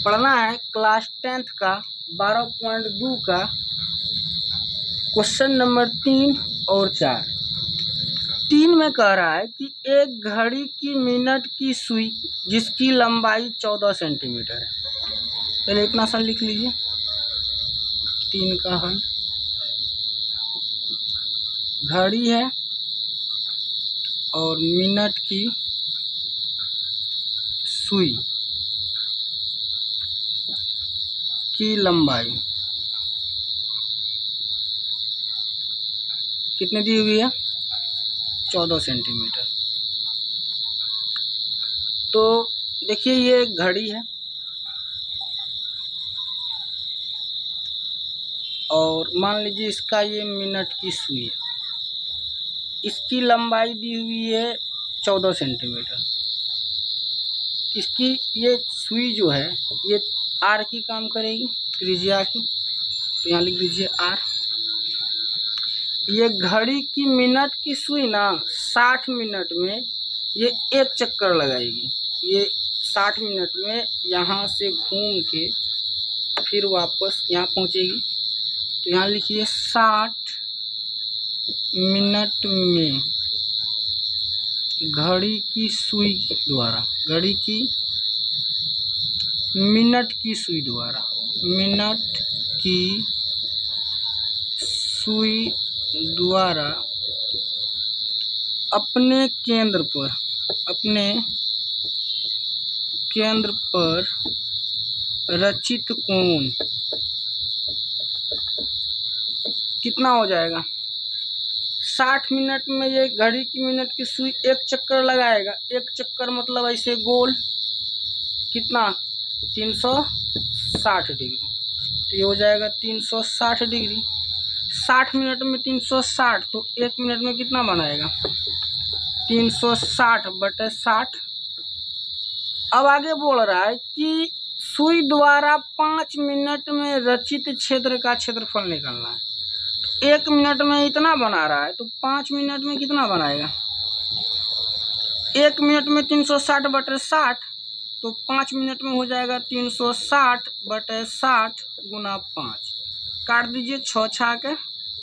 पढ़ना है class 10th का 12.2 का क्वेश्चन नंबर 3 और 4। 3 में कह रहा है कि एक घड़ी की मिनट की सुई जिसकी लंबाई 14 सेंटीमीटर है। पहले इतना सा लिख लीजिए 3 का हल। घड़ी है और मिनट की सुई की लंबाई कितनी दी हुई है? 14 सेंटीमीटर। तो देखिए ये एक घड़ी है और मान लीजिए इसका ये मिनट की सुई है, इसकी लंबाई दी हुई है 14 सेंटीमीटर। इसकी ये सुई जो है ये आर की काम करेगी, त्रिज्या की, तो यहाँ लिख दीजिए आर। ये घड़ी की मिनट की सुई ना 60 मिनट में ये एक चक्कर लगाएगी। ये 60 मिनट में यहाँ से घूम के फिर वापस यहाँ पहुँचेगी। तो यहाँ लिखिए 60 मिनट में घड़ी की सुई द्वारा, घड़ी की मिनट की सुई द्वारा, मिनट की सुई द्वारा अपने केंद्र पर रचित कोण कितना हो जाएगा? 60 मिनट में ये घड़ी की मिनट की सुई एक चक्कर लगाएगा। एक चक्कर मतलब ऐसे गोल कितना? 360 डिग्री। तो ये हो जाएगा 360 डिग्री। 60 मिनट में 360, तो 1 मिनट में कितना बनाएगा? 360/60। अब आगे बोल रहा है कि सुई द्वारा 5 मिनट में रचित क्षेत्र का क्षेत्रफल निकालना है। 1 मिनट में इतना बना रहा है तो 5 मिनट में कितना बनाएगा? 1 मिनट में 360/60, तो 5 मिनट में हो जाएगा 360/60 गुना 5। काट दीजिए, 6 छा के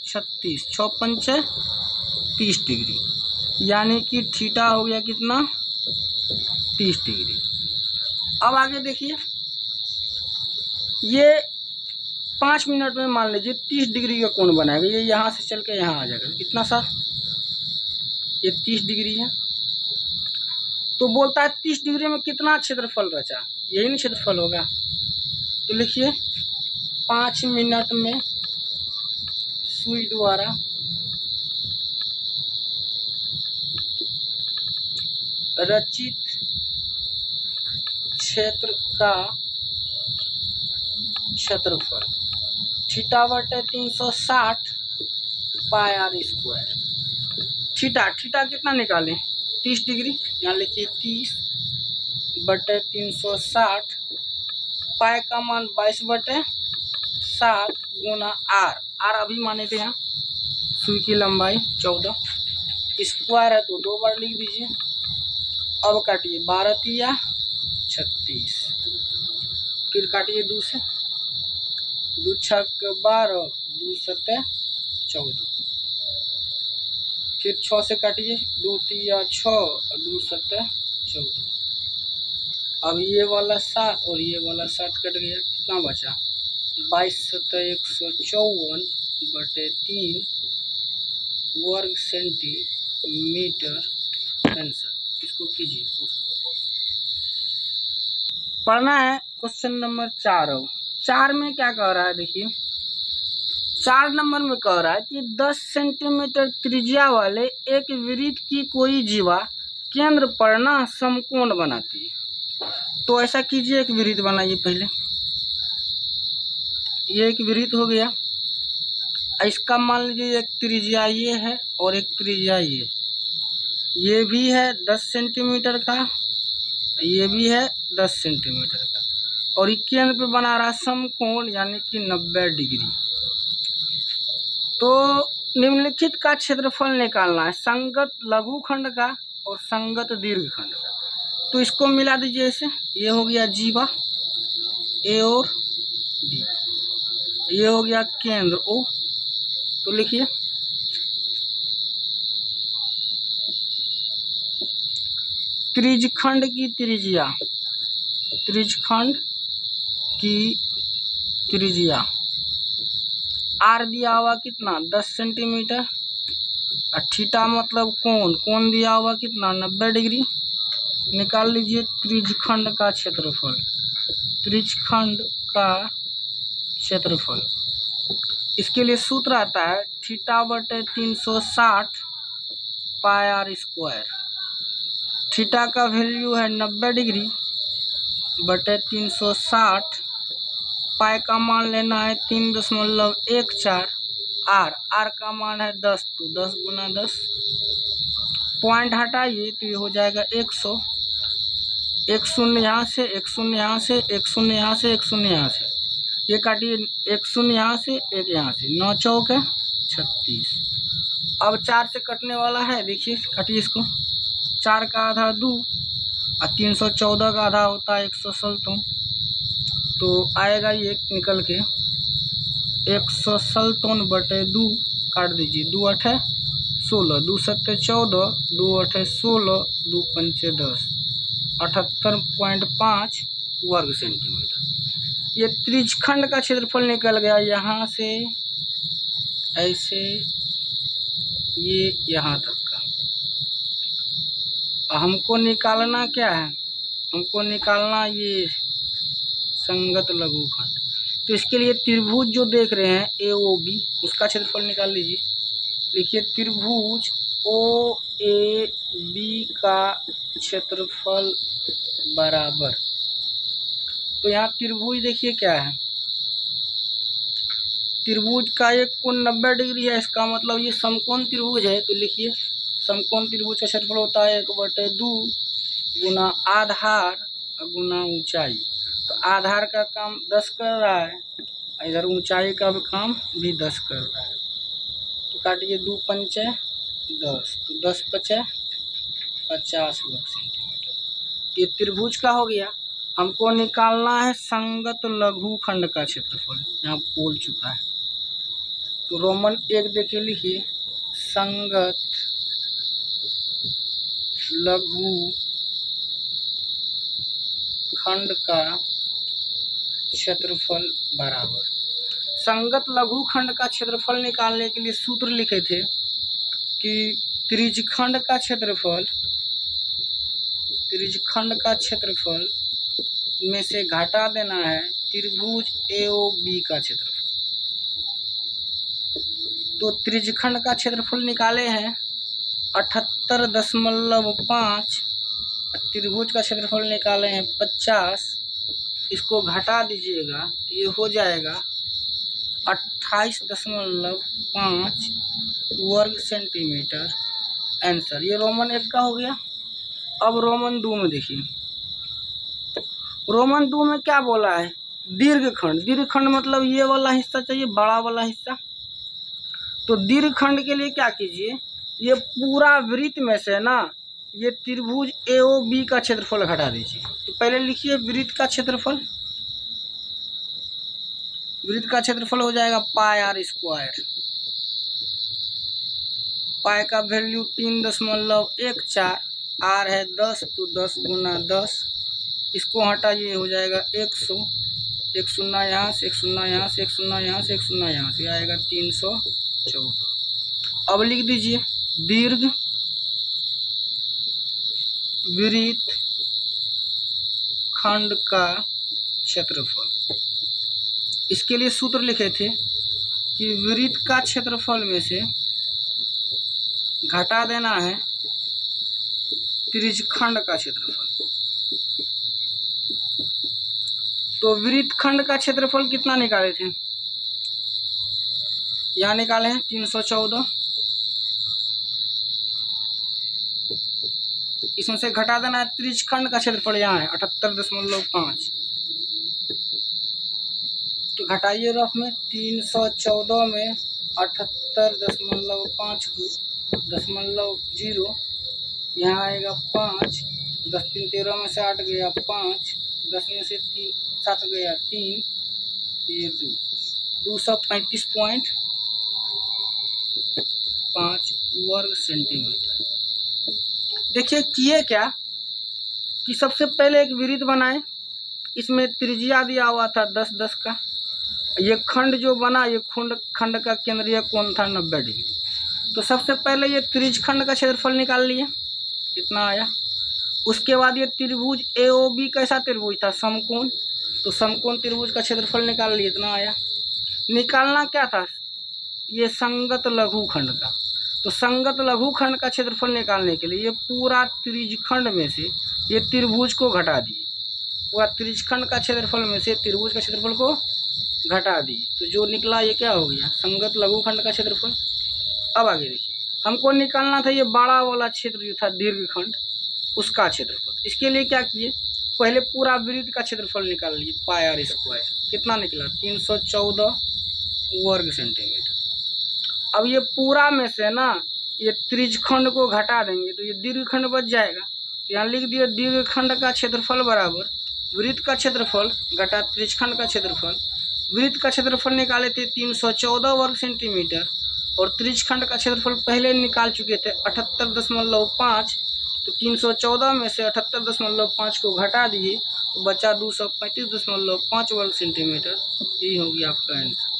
36, 6 पंचे 30 डिग्री, यानी कि थीटा हो गया कितना? 30 डिग्री। अब आगे देखिए, ये 5 मिनट में मान लीजिए 30 डिग्री का कोण बनाएगा। ये यहाँ से चल के यहाँ आ जाएगा। कितना सा? ये 30 डिग्री है। तो बोलता है 30 डिग्री में कितना क्षेत्रफल रचा? यही ना क्षेत्रफल होगा। तो लिखिए 5 मिनट में सुई द्वारा रचित क्षेत्र का क्षेत्रफल θ/360 पाई आर स्क्वायर। थीटा कितना निकालें? 30 डिग्री। यहाँ लिखिए 30/360, पाई का मान 22/7 गुना आर अभी माने थे यहाँ। सुई की लंबाई 14, स्क्वायर है तो 2 बार लिख दीजिए। अब काटिए, 12 तिया 36, फिर काटिए 2 से, 2 छक 12, 2 सत्ते 14, फिर 6 से काटिए, 2 तिया 6 और 2 सत्ते 14। अब ये वाला 7 और ये वाला 7 कट गया, कितना बचा? 22 सत्ते 154/3 वर्ग सेंटीमीटर आंसर। इसको कीजिए। पढ़ना है क्वेश्चन नंबर 4। 4 में क्या कह रहा है? देखिए 4 नंबर में कह रहा है कि 10 सेंटीमीटर त्रिज्या वाले एक वृत्त की कोई जीवा केंद्र पर ना समकोण बनाती है। तो ऐसा कीजिए, एक वृत्त बनाइए। पहले ये एक वृत्त हो गया। इसका मान लीजिए एक त्रिज्या ये है और एक त्रिज्या ये भी है 10 सेंटीमीटर का, ये भी है 10 सेंटीमीटर का, और ये केंद्र पे बना रहा समकोण यानी कि 90 डिग्री। तो निम्नलिखित का क्षेत्रफल निकालना है, संगत लघुखंड का और संगत दीर्घखंड का। तो इसको मिला दीजिए ऐसे, ये हो गया जीवा ए और बी। ये हो गया केंद्र ओ। तो लिखिए त्रिज्यखंड की त्रिज्या, त्रिज्यखंड की त्रिज्या आर दिया हुआ कितना 10 सेंटीमीटर, और थीटा मतलब कोण दिया हुआ कितना 90 डिग्री। निकाल लीजिए त्रिज्यखंड का क्षेत्रफल, त्रिज्यखंड का क्षेत्रफल। इसके लिए सूत्र आता है थीटा बटे 360 पाई आर स्क्वायर। थीटा का वैल्यू है 90 डिग्री बटे 360, पाई का मान लेना है 3.14, आर का मान है 10, तो 10 गुना 10। पॉइंट हटाइए तो ये हो जाएगा 100। एक शून्य यहाँ से, एक शून्य यहाँ से, एक शून्य यहाँ से, एक शून्य यहाँ से, ये काटिए, एक शून्य यहाँ से, एक यहाँ से, 9 चौक है 36। अब 4 से कटने वाला है, देखिए काटिए इसको। 4 का आधा 2 और 314 का आधा होता है 157, तो आएगा ये निकल के 157 बटे 2, काट दीजिए। 2 8 16, 2 7 14, 2 8 16, 2 5 10, 78.5 वर्ग सेंटीमीटर। ये त्रिज्यखंड का क्षेत्रफल निकल गया यहाँ से ऐसे ये यहाँ तक का। हमको निकालना क्या है, हमको निकालना ये संगत लघुखंड। तो इसके लिए त्रिभुज जो देख रहे हैं ए ओ बी, उसका क्षेत्रफल निकाल लीजिए। लिखिए त्रिभुज ओ ए बी का क्षेत्रफल बराबर। तो यहाँ त्रिभुज देखिए क्या है, त्रिभुज का एक कोण 90 डिग्री है, इसका मतलब ये समकोण त्रिभुज है। तो लिखिए समकोण त्रिभुज का क्षेत्रफल होता है 1/2 गुना आधार गुना ऊंचाई। तो आधार का काम 10 कर रहा है, इधर ऊंचाई का भी काम भी 10 कर रहा है। तो काटिए 2 5 10, तो 10 5 50 वर्ग सेंटीमीटर। ये त्रिभुज का हो गया। हमको निकालना है संगत लघुखंड का क्षेत्रफल, यहाँ बोल चुका है। तो रोमन 1 देखिए, लिखिए संगत लघुखंड का क्षेत्रफल बराबर। संगत लघुखंड का क्षेत्रफल निकालने के लिए सूत्र लिखे थे कि त्रिज्यखंड का क्षेत्रफल, त्रिज्यखंड का क्षेत्रफल में से घटा देना है त्रिभुज ए ओ बी का क्षेत्रफल। तो त्रिज्यखंड का क्षेत्रफल निकाले हैं 78.5, त्रिभुज का क्षेत्रफल निकाले हैं 50। इसको घटा दीजिएगा तो ये हो जाएगा 28.5 वर्ग सेंटीमीटर आंसर। ये रोमन 1 का हो गया। अब रोमन 2 में देखिए, रोमन 2 में क्या बोला है, दीर्घखंड। दीर्घखंड मतलब ये वाला हिस्सा चाहिए, बड़ा वाला हिस्सा। तो दीर्घखंड के लिए क्या कीजिए, ये पूरा वृत्त में से ना ये त्रिभुज ए ओ बी का क्षेत्रफल घटा दीजिए। तो पहले लिखिए वृत्त का क्षेत्रफल। वृत्त का क्षेत्रफल हो जाएगा पाई आर स्क्वायर। पाई का वैल्यू 3.14, आर है 10, तो 10 गुना 10। इसको हटाइए, हो जाएगा 100, एक शून्य यहाँ से, एक शून्य यहाँ से, एक शून्य यहाँ से, एक शून्य यहाँ से, आएगा 314। अब लिख दीजिए दीर्घ वृत्त खंड का क्षेत्रफल। इसके लिए सूत्र लिखे थे कि वृत्त का क्षेत्रफल में से घटा देना है त्रिज्यखंड का क्षेत्रफल। तो वृत्त खंड का क्षेत्रफल कितना निकाले थे, यहाँ निकाले हैं 314। इसमें से घटा देना है त्रिज्यखंड का क्षेत्रफल, यहाँ है 78.5। तो घटाइए रफ में, 314 में 78.5 को 0, यहाँ आएगा 5, 10 3 13 में से 8 गया 5, 10 में से 7 गया 3, ये 235.5 वर्ग सेंटीमीटर। देखिए किए क्या कि सबसे पहले एक वृत्त बनाए, इसमें त्रिज्या दिया हुआ था 10-10 का। ये खंड जो बना, ये खंड का केंद्रीय कोण था 90 डिग्री। तो सबसे पहले ये त्रिज्यखंड का क्षेत्रफल निकाल लिए, कितना आया। उसके बाद ये त्रिभुज AOB कैसा त्रिभुज था, समकोण, तो समकोण त्रिभुज का क्षेत्रफल निकाल लिए, इतना आया। निकालना क्या था, ये संगत लघुखंड का। तो संगत लघुखंड का क्षेत्रफल निकालने के लिए ये पूरा त्रिज्यखंड में से ये त्रिभुज को घटा दिए, पूरा त्रिज्यखंड का क्षेत्रफल में से त्रिभुज का क्षेत्रफल को घटा दिए। तो जो निकला ये क्या हो गया, संगत लघुखंड का क्षेत्रफल। अब आगे देखिए, हमको निकालना था ये बड़ा वाला क्षेत्र जो था दीर्घखंड, उसका क्षेत्रफल। इसके लिए क्या किए, पहले पूरा वृत्त का क्षेत्रफल निकाल लिए, पाई आर स्क्वायर, कितना निकला 314 वर्ग सेंटीमीटर। अब ये पूरा में से ना ये त्रिज्यखंड को घटा देंगे तो ये दीर्घखंड बच जाएगा। तो यहाँ लिख दिया दीर्घखंड का क्षेत्रफल बराबर वृत्त का क्षेत्रफल घटा त्रिज्यखंड का क्षेत्रफल। वृत्त का क्षेत्रफल निकाले थे 314 वर्ग सेंटीमीटर और त्रिज्यखंड का क्षेत्रफल पहले निकाल चुके थे 78.5। तो 314 में से 78.5 को घटा दिए तो बचा 235.5 वर्ग सेंटीमीटर। यही होगी आपका आंसर।